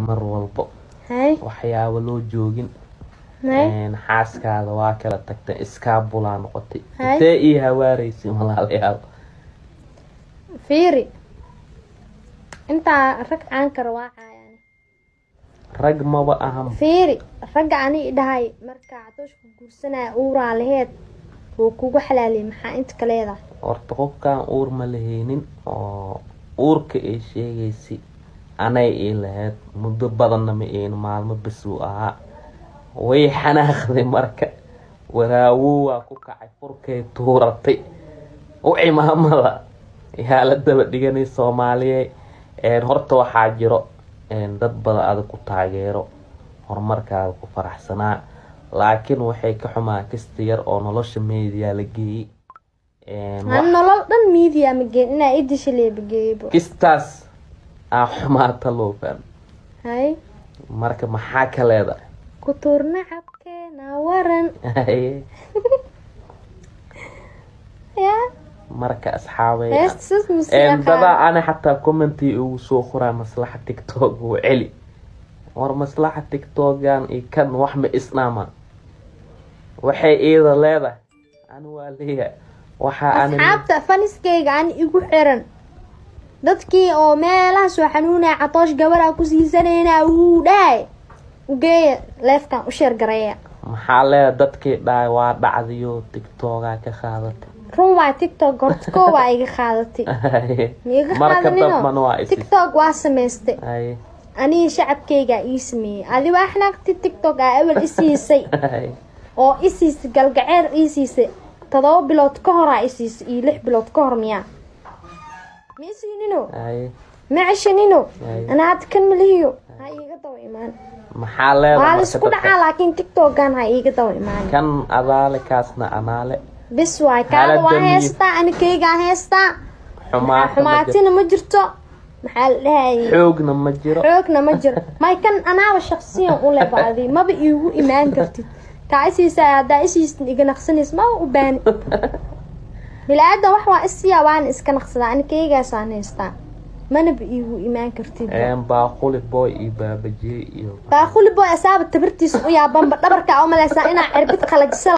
mar walbo هاي waxyaabo loo joogin xaaskaada waa kala tagtay iskaabulaan noqotay intee ii hawaaraysi walaalayaal فيري انت رك عنك رواعة يعني rag maba ahan فيري رجعني دهاي مركع توش كورسنا أورا لهاد وكوجو حلالي محا انت كليدا horta qofkaan uur ma lahaynin oo uurka ay sheegaysi anay ii lahayd muddo badanna ma een maalmo bas uu ahaa way xanaaqday marka waraawo waa ku kacay furkay tuuratay oo imaamada yaa la daba dhiganay Soomaaliyeed horta waxaa jiro dad badan aad ku taageero horumarkaaga ku faraxsanaa laakiin waxay ka xumaa kasta yar oo nolosha media la geeyay nolol dhan media ma geen inaa idisha lee bageeybo kistaas xumaata loo faham hay marka maxaa ka leedahay ku tuurna cabkeena waran ya marka asxaabay heestas musiiqa dada ana xataa commenti ugu soo qoraa maslaxa TikTok oo celi war maslaxa TikTok-gan kan wax ma isnaama waxay iyada leedahay anu waa leeyahay waxa aan asxaabta faniskeyga aan igu xiran dadkii oo meelaha soo xanuunay catoosh gabadha ku siisanayna uu dhaay ugeey leefkan u sheer gareeya maxaa leedahay dadkii dhaay waa dhacdiyo TikTok-ga ka qaadatay run waa TikTok hortko waa iga qaadatay marka dadman waa TikTok waa samaystay ani shacabkeyga ii sameeyay adi waa xanaaqti TikTok awal isiisay oo isiisay galgaceer isiisay 7 bilood ka hor isiisay 6 bilood ka hor miya ميسينينو معشنينو انا هاد مليو هاي iga daw imaan maxaa leedahay waa isku dhacaa laakiin TikTok gan hay iga daw imaan kan adaale kaasna anaale bis way kaada waa heesta ani keyga heesta xumaatina ma jirto maxaa leeyahay xoogna ma jiro may kan anaaba shakhsiyan u leebaadi maba iigu imaan kartid kaasiisa hada isiisn iga naqsanis ma u baan bilaada wax waa isiya waan iska naqsada ani keygaas aan heesta mana iigu imaan kartid baaquli boy iyo baabaji iyo baaquli boy asaab tabartiis u yaaban dhabarka oo maleysa ina cirbid qalajisay